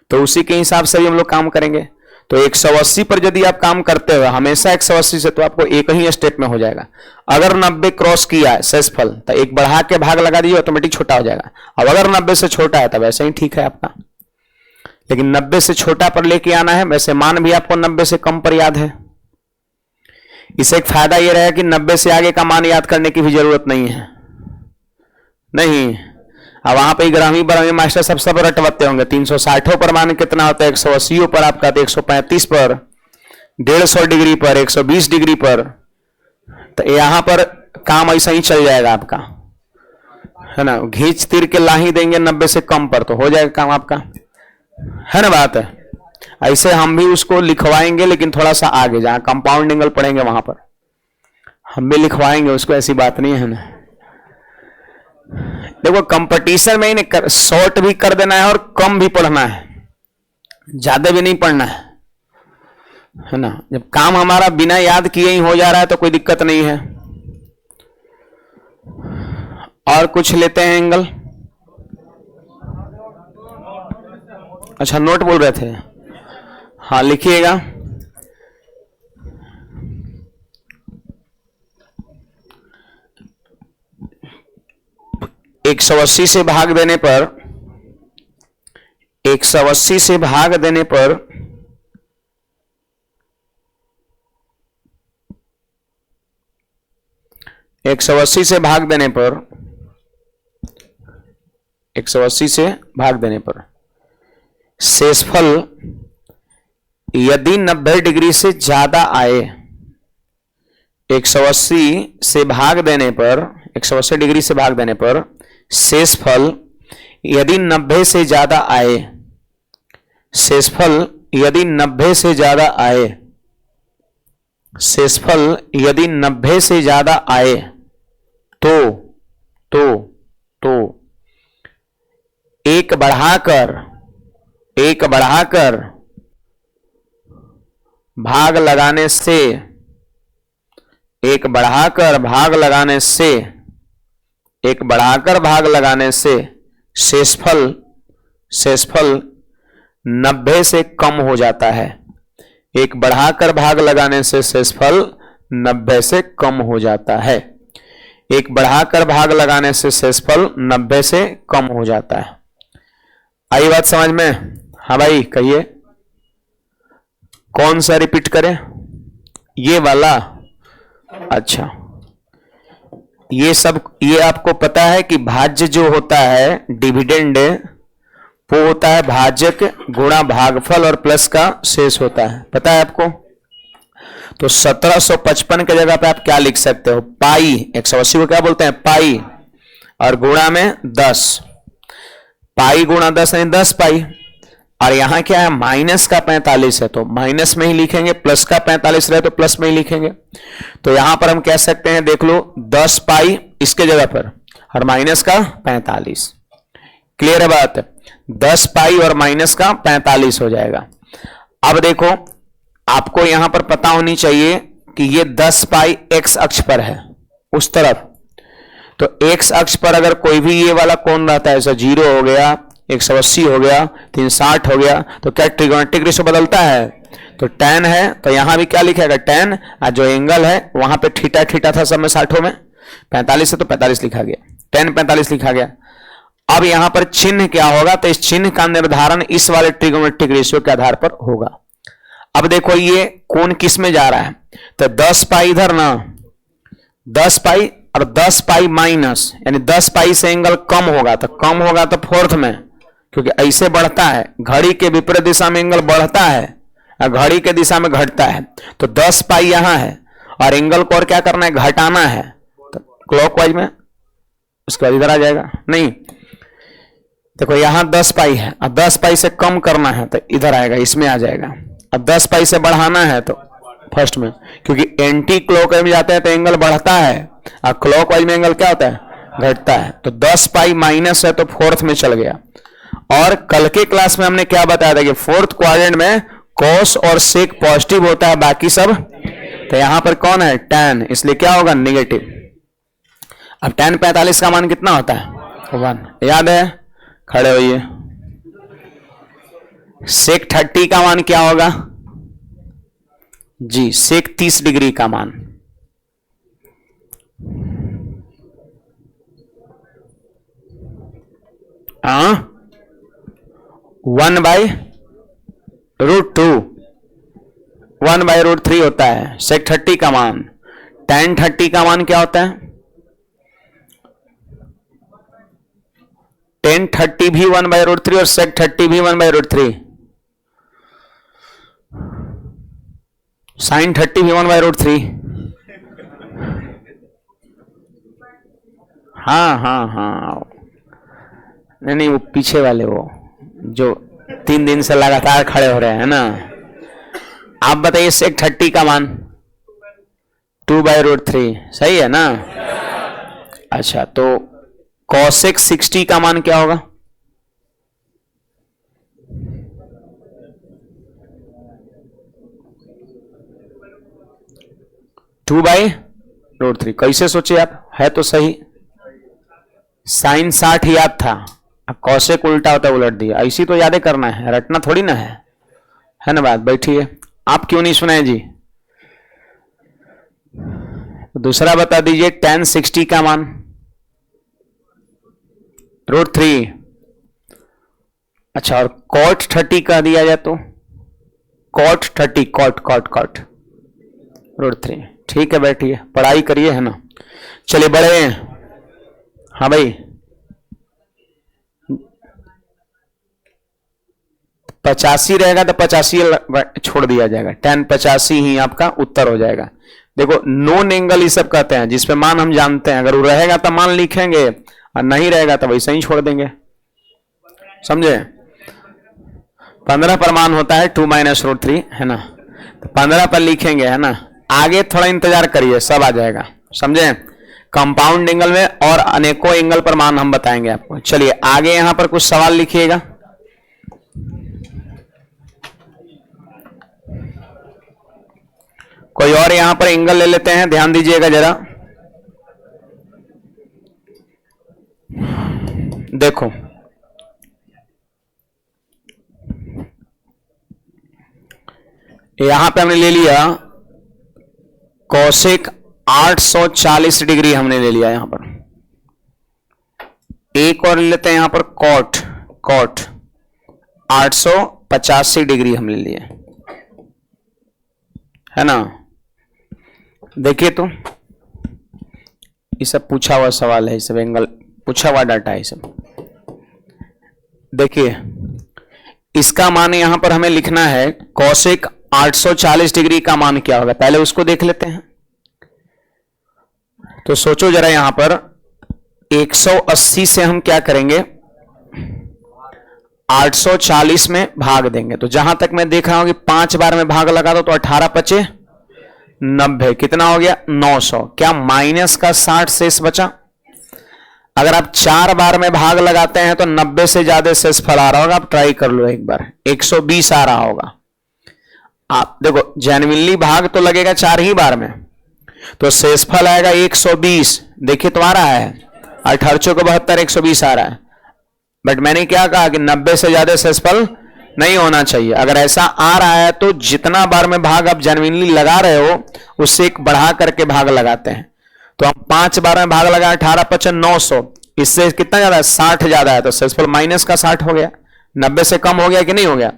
तो उसी के हिसाब से भी हम लोग काम करेंगे। तो 180 पर यदि आप काम करते हो हमेशा 180 से, तो आपको एक ही स्टेप में हो जाएगा। अगर 90 क्रॉस किया है शेषफल, तो एक बढ़ा के भाग लगा दीजिए, ऑटोमेटिक छोटा हो जाएगा। अब अगर 90 से छोटा है तब ऐसे ही ठीक है आपका, लेकिन 90 से छोटा पर लेके आना है। वैसे मान भी आपको 90 से कम पर याद है। इसे एक फायदा यह रहेगा कि 90 से आगे का मान याद करने की भी जरूरत नहीं है। नहीं, अब वहां पे 11वीं 12वीं मास्टर सब रटवत्ते होंगे। 360 पर मान कितना होता है, 180 पर आपका, 135 पर, 150 डिग्री पर, 120 डिग्री पर। तो यहां पर काम ऐसा ही चल जाएगा आपका, है ना। घींच तीर के ला ही देंगे 90 से कम पर, तो हो जाएगा काम आपका, है ना बात है। ऐसे हम भी उसको लिखवाएंगे, लेकिन थोड़ा सा आगे जहां कंपाउंड एंगल पढ़ेंगे वहां पर हम भी लिखवाएंगे उसको, ऐसी बात नहीं है ना। देखो, कंपटीशन में ही शॉर्ट भी कर देना है और कम भी पढ़ना है, ज्यादा भी नहीं पढ़ना है ना। जब काम हमारा बिना याद किए ही हो जा रहा है तो कोई दिक्कत नहीं है। और कुछ लेते हैं एंगल। अच्छा, नोट बोल रहे थे, हाँ लिखिएगा। एक 180 से भाग देने पर 180 से भाग देने पर 180 से भाग देने पर 180 से भाग देने पर शेषफल यदि 90 डिग्री से ज्यादा आए, 180 से भाग देने पर 180 डिग्री से भाग देने पर शेषफल यदि 90 से ज्यादा आए, शेषफल यदि 90 से ज्यादा आए, शेषफल यदि 90 से ज्यादा आए तो एक बढ़ाकर भाग लगाने से, एक बढ़ाकर भाग लगाने से, एक बढ़ाकर भाग लगाने से शेषफल 90 से कम हो जाता है। एक बढ़ाकर भाग लगाने से शेषफल 90 से कम हो जाता है। एक बढ़ाकर भाग लगाने से शेषफल 90 से कम हो जाता है। आई बात समझ में? हाँ भाई कहिए, कौन सा रिपीट करें? ये वाला। अच्छा, ये आपको पता है कि भाज्य जो होता है डिविडेंड, वो होता है भाजक गुणा भागफल और प्लस का शेष होता है, पता है आपको। तो 1755 के जगह पे आप क्या लिख सकते हो, पाई, 180 को क्या बोलते हैं, पाई, और गुणा में 10, पाई गुणा 10 यानी 10 पाई। और यहां क्या है, माइनस का 45 है तो माइनस में ही लिखेंगे, प्लस का 45 रहे तो प्लस में ही लिखेंगे। तो यहां पर हम कह सकते हैं, देख लो, 10 पाई इसके जगह पर और माइनस का 45। क्लियर है बात? 10 पाई और माइनस का 45 हो जाएगा। अब देखो, आपको यहां पर पता होनी चाहिए कि ये 10 पाई एक्स अक्ष पर है उस तरफ। तो एक्स अक्ष पर अगर कोई भी ये वाला कोण रहता है, जैसे 0 हो गया, 180 हो गया, 360 हो गया, तो क्या ट्रिगोनोमेट्रिक रेशियो बदलता है? तो tan है, तो यहां भी क्या लिखेगा, tan, और जो एंगल है वहां पे थीटा था सब में 60 में, 45 है तो 45 लिखा गया, tan 45 लिखा गया। अब यहां पर चिन्ह क्या होगा, तो इस चिन्ह का निर्धारण इस वाले ट्रिगोनोमेट्रिक रेशियो के आधार पर होगा। अब देखो, ये कोण किस में जा रहा है, तो 10 पाई इधर ना, 10 पाई और 10 पाई माइनस, यानी 10 पाई से एंगल कम होगा, तो कम होगा तो फोर्थ में, क्योंकि ऐसे बढ़ता है, घड़ी के विपरीत दिशा में एंगल बढ़ता है और घड़ी के दिशा में घटता है। तो 10 पाई यहां है और एंगल को और क्या करना है, घटाना है, तो क्लॉकवाइज में उसके बाद इधर आ जाएगा। नहीं देखो यहां 10 पाई है और 10 पाई से कम करना है तो इधर आएगा, इसमें आ जाएगा। अब 10 पाई से बढ़ाना है तो फर्स्ट में, क्योंकि एंटी क्लॉकवाइज में जाते हैं तो एंगल बढ़ता है और क्लॉकवाइज में एंगल क्या होता है, घटता है। तो 10 पाई माइनस है तो फोर्थ में चल गया। और कल के क्लास में हमने क्या बताया था कि फोर्थ क्वाड्रेंट में कॉस और सेक पॉजिटिव होता है, बाकी सब, तो यहां पर कौन है, tan, इसलिए क्या होगा, नेगेटिव। अब tan 45 का मान कितना होता है, 1, याद है, खड़े होइए। सेक 30 का मान क्या होगा जी, सेक 30 डिग्री का मान, हाँ 1/√2, 1/√3 होता है सेक 30 का मान। tan 30 का मान क्या होता है, tan 30 भी 1/√3 और sec 30 भी 1/√3, sin 30 भी 1/√3। हाँ नहीं वो पीछे वाले वो जो 3 दिन से लगातार खड़े हो रहे हैं ना। आप बताइए sec 30 का मान 2/√3 सही है ना। अच्छा तो cosec 60 का मान क्या होगा, (2/√3). कैसे सोचे आप, है तो सही, साइन 60 याद था, अब कॉसेक उल्टा होता है उलट दिया, ऐसी तो यादें करना है, रटना थोड़ी ना है ना बात। बैठिए, आप क्यों नहीं सुनाए जी। दूसरा बता दीजिए tan 60 का मान √3। अच्छा और cot 30 का दिया जाए तो cot 30, cot √3। ठीक है बैठिए, पढ़ाई करिए, है ना। चलिए बड़े, हाँ भाई 85 रहेगा तो 85 छोड़ दिया जाएगा, tan 85 ही आपका उत्तर हो जाएगा। देखो नोन एंगल ये सब कहते हैं जिसपे मान हम जानते हैं, अगर वो रहेगा तो मान लिखेंगे और नहीं रहेगा तो वैसे ही छोड़ देंगे, समझे। 15 पर मान होता है 2-√3, है ना, तो 15 पर लिखेंगे, है ना। आगे थोड़ा इंतजार करिए, सब आ जाएगा, समझे। कंपाउंड एंगल में और अनेकों एंगल पर मान हम बताएंगे आपको। चलिए आगे यहां पर कुछ सवाल लिखिएगा। कोई और यहां पर एंगल ले लेते हैं, ध्यान दीजिएगा जरा। देखो यहां पे हमने ले लिया कोसेक 840 डिग्री हमने ले लिया यहां पर। एक और ले लेते हैं यहां पर कॉट 885 डिग्री हमने लिए, है ना। देखिए तो ये सब पूछा हुआ सवाल है, ये सब एंगल पूछा हुआ डाटा है, सब देखिए। इसका मान यहां पर हमें लिखना है, कोसेक 840 डिग्री का मान क्या होगा, पहले उसको देख लेते हैं। तो सोचो जरा, यहां पर 180 से हम क्या करेंगे, 840 में भाग देंगे। तो जहां तक मैं देख रहा हूं कि 5 बार में भाग लगा दो तो 18×5 = 90, कितना हो गया 900। क्या माइनस का 60 शेष बचा। अगर आप 4 बार में भाग लगाते हैं तो 90 से ज्यादा शेषफल आ रहा होगा, आप ट्राई कर लो एक बार, 120 आ रहा होगा। आप देखो जेन्युइनली भाग तो लगेगा 4 ही बार में, तो शेषफल आएगा 120। देखिए तो आ रहा है 18×72 120 आ रहा है। बट मैंने क्या कहा कि 90 से ज्यादा शेषफल नहीं होना चाहिए। अगर ऐसा आ रहा है तो जितना बार में भाग आप जेन्युइनली लगा रहे हो उससे एक बढ़ा करके भाग लगाते हैं। तो हम 5 बार में भाग लगा 18×5 900, इससे कितना ज्यादा है 60 ज्यादा है, तो शेषफल माइनस का 60 हो गया। 90 से कम हो गया कि नहीं हो गया,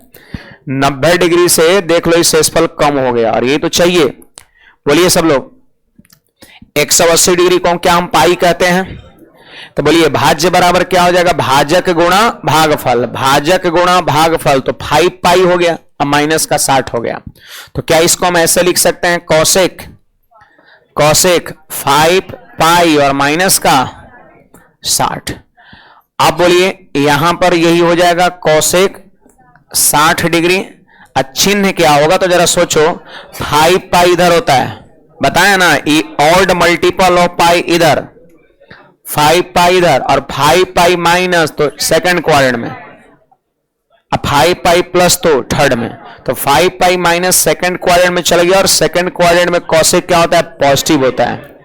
90 डिग्री से देख लो शेषफल कम हो गया, और ये तो चाहिए। बोलिए सब लोग, 180 डिग्री को क्या हम पाई कहते हैं। तो बोलिए भाज्य बराबर क्या हो जाएगा, भाजक गुणा भागफल, भाजक गुणा भागफल, तो 5 पाई हो गया, अब माइनस का 60 हो गया। तो क्या इसको हम ऐसे लिख सकते हैं, कौशिक 5 पाई और माइनस का 60। अब बोलिए यहां पर यही हो जाएगा कौशिक 60 डिग्री। चिन्ह क्या होगा तो जरा सोचो, 5 पाई इधर होता है, बताया ना, ऑड मल्टीपल ऑफ पाई इधर, 5 पाई इधर और 5 पाई माइनस तो सेकंड क्वाड्रेंट में, अब 5 पाई प्लस तो थर्ड में, तो 5 पाई माइनस सेकंड क्वाड्रेंट में चल गया। और सेकंड क्वाड्रेंट में कौशिक क्या होता है, पॉजिटिव होता है,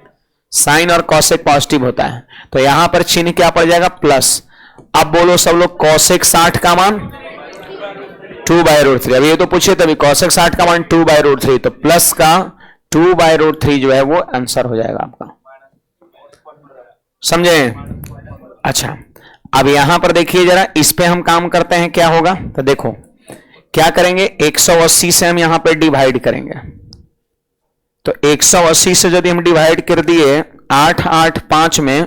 साइन और कौशिक पॉजिटिव होता है, तो यहां पर चिन्ह क्या पड़ जाएगा, प्लस। अब बोलो सब लोग, कौशिक 60 का मान 2/√3। अभी ये तो पूछे तभी, कौशिक 60 का मान 2/√3, तो प्लस का 2/√3 जो है वो आंसर हो जाएगा आपका, समझे। अच्छा अब यहां पर देखिए जरा, इस पे हम काम करते हैं, क्या होगा तो देखो क्या करेंगे, 180 से हम यहां पे डिवाइड करेंगे। तो 180 से यदि हम डिवाइड कर दिए 8 8 5 में,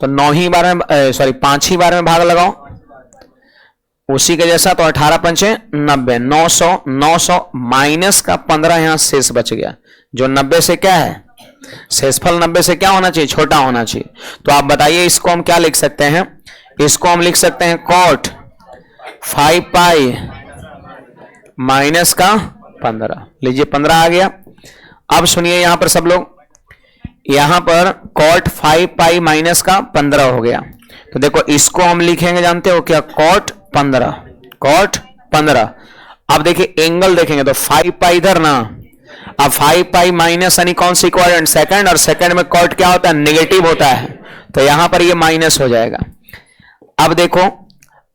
तो 9 ही बार में, सॉरी 5 ही बार में भाग लगाओ उसी के जैसा, तो 18 पंचे 90, 900, 900 माइनस का 15 यहां शेष बच गया, जो 90 से क्या है, शेषफल 90 से क्या होना चाहिए, छोटा होना चाहिए। तो आप बताइए इसको हम क्या लिख सकते हैं, इसको हम लिख सकते हैं कॉट 5 पाई माइनस का 15, लीजिए 15 आ गया। अब सुनिए यहां पर सब लोग, यहां पर कॉट 5 पाई माइनस का 15 हो गया, तो देखो इसको हम लिखेंगे, जानते हो क्या, कॉट 15, कॉट 15। अब देखिए एंगल देखेंगे तो 5 पाई इधर ना, अब 5 पाई माइनस यानी कौन सी क्वाड्रेंट, सेकंड, और सेकंड में कॉट क्या होता है, नेगेटिव होता है, तो यहां पर ये माइनस हो जाएगा। अब देखो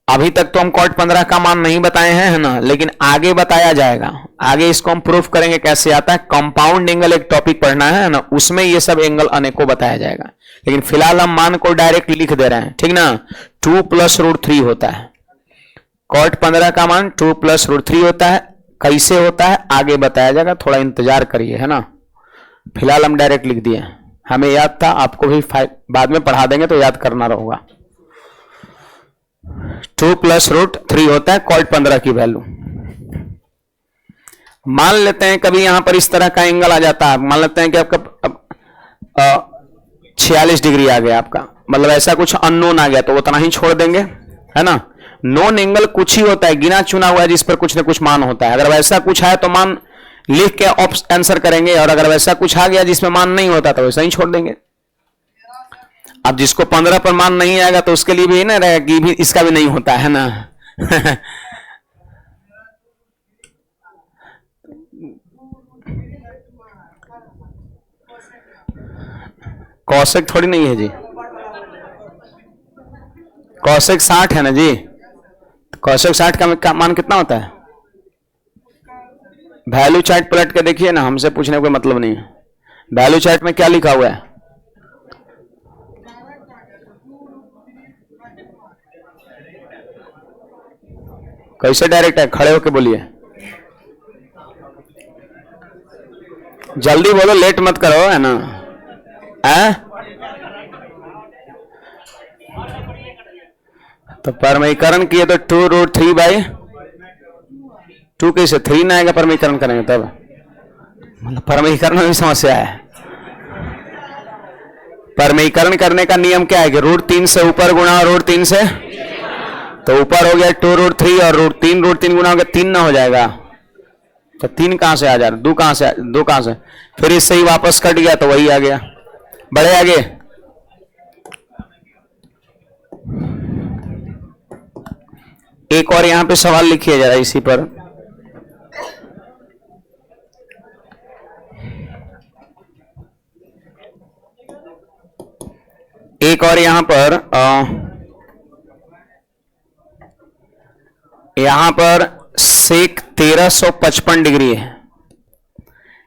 अभी तक तो हम कॉट 15 का मान नहीं बताए हैं, है ना, लेकिन आगे बताया जाएगा, आगे इसको हम प्रूफ करेंगे कैसे आता है। कंपाउंड एंगल एक टॉपिक पढ़ना है ना, उसमें ये सब एंगल अनेकों बताया जाएगा, लेकिन फिलहाल हम मान को डायरेक्ट लिख दे रहे हैं, ठीक ना। 2 + √3 होता है, कॉट 15 का मान 2 + √3 होता है। कैसे होता है आगे बताया जाएगा, थोड़ा इंतजार करिए, है ना। फिलहाल हम डायरेक्ट लिख दिए, हमें याद था, आपको भी बाद में पढ़ा देंगे तो याद करना रहेगा। 2 + √3 होता है कॉट 15 की वैल्यू। मान लेते हैं कभी यहां पर इस तरह का एंगल आ जाता है, मान लेते हैं कि आपका 46 डिग्री आ गया आपका, मतलब ऐसा कुछ अननोन आ गया, तो उतना ही छोड़ देंगे, है ना। नॉन एंगल कुछ ही होता है, गिना चुना हुआ है, जिस पर कुछ ना कुछ मान होता है। अगर वैसा कुछ है तो मान लिख के आंसर करेंगे, और अगर वैसा कुछ आ गया जिसमें मान नहीं होता तो वैसा ही छोड़ देंगे। अब जिसको 15 पर मान नहीं आएगा तो उसके लिए भी ना रहेगा कि भी इसका भी नहीं होता है ना। कौशिक थोड़ी नहीं है जी, कौशिक 60 है ना जी, कौशिक 60 का मान कितना होता है, वैल्यू चार्ट पलट के देखिए ना, हमसे पूछने का कोई मतलब नहीं है। वैल्यू चार्ट में क्या लिखा हुआ है, कैसे डायरेक्ट है, खड़े होके बोलिए, जल्दी बोलो, लेट मत करो, है ना। तो परमीकरण किए तो 2√3/2 कैसे 3 ना आएगा, परमीकरण करेंगे तब, मतलब परमीकरण में भी समस्या है। परमीकरण करने का नियम क्या है कि √3 से ऊपर गुणा √3 से, तो ऊपर हो गया 2√3 और √3 गुणा हो गया 3 ना हो जाएगा, तो 3 कहां से आ जा रहा, 2 कहां से, फिर इससे ही वापस कट गया तो वही आ गया। बढ़े आगे, एक और यहां पे सवाल लिखिए जरा इसी पर, एक और यहां पर सेक 1355 डिग्री है,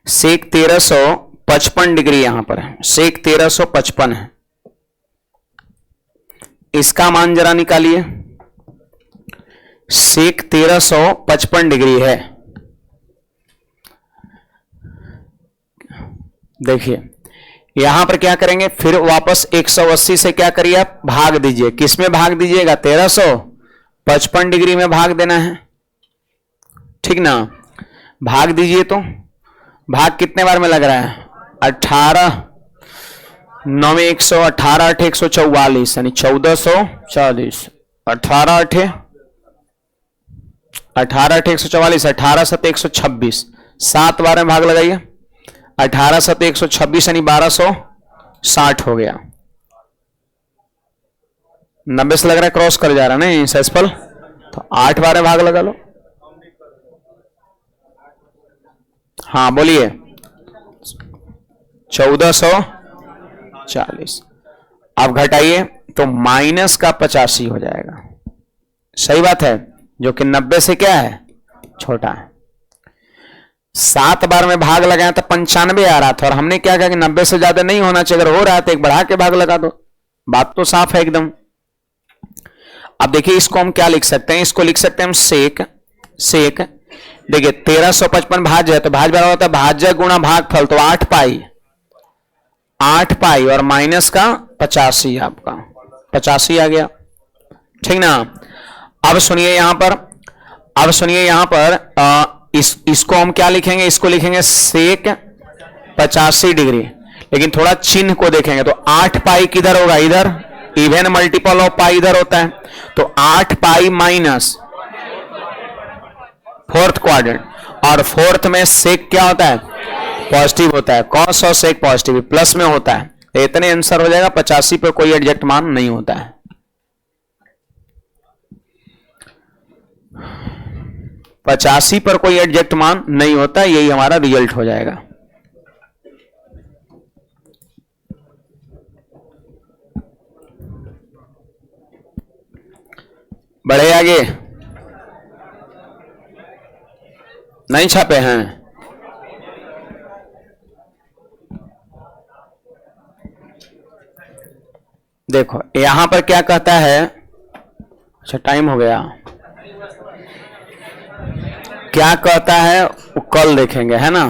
सेक 1355 डिग्री यहां पर है, सेक 1355 है, इसका मान जरा निकालिए। सेक 1355 डिग्री है, देखिए यहां पर क्या करेंगे, फिर वापस 180 से क्या करिए आप, भाग दीजिए। किस में भाग दीजिएगा, 1355 डिग्री में भाग देना है, ठीक ना। भाग दीजिए, तो भाग कितने बार में लग रहा है, 18, 9 में 100, 18 8 144 यानी 1440, 18 8 144, 18 7 126, 7 बार में भाग लगाइए, 18 7 126 यानी 1260 हो गया। 90 से लग रहा है क्रॉस कर जा रहा है नहीं सेसफल, तो 8 बार में भाग लगा लो। हाँ बोलिए, 1440। अब घटाइए तो माइनस का 85 हो जाएगा, सही बात है, जो कि 90 से क्या है, छोटा है। 7 बार में भाग लगाया तो 95 आ रहा था, और हमने क्या कहा कि 90 से ज्यादा नहीं होना चाहिए, अगर हो रहा है तो एक बढ़ा के भाग लगा दो, बात तो साफ है एकदम। अब देखिए इसको हम क्या लिख सकते हैं, इसको लिख सकते हैं हम सेक। देखिए 1355 भाज्य है तो भाज्य बराबर होता है भाज्य गुणा भागफल, तो 8 पाई और माइनस का 85, आपका 85 आ गया, ठीक ना। अब सुनिए यहां पर इसको हम क्या लिखेंगे, इसको लिखेंगे सेक 85 डिग्री, लेकिन थोड़ा चिन्ह को देखेंगे तो 8 पाई किधर होगा, इधर, इवन मल्टीपल ऑफ पाई इधर होता है, तो 8 पाई माइनस फोर्थ क्वाड्रेंट, और फोर्थ में सेक क्या होता है, पॉजिटिव होता है, कॉस और सेक पॉजिटिव प्लस में होता है, इतने आंसर हो जाएगा। 85 पे कोई एग्जैक्ट मान नहीं होता है। 85 पर कोई एग्जैक्ट मान नहीं होता, यही हमारा रिजल्ट हो जाएगा। बढ़े आगे, नहीं छापे हैं, देखो यहां पर क्या कहता है, अच्छा टाइम हो गया, क्या कहता है वो कल देखेंगे, है ना।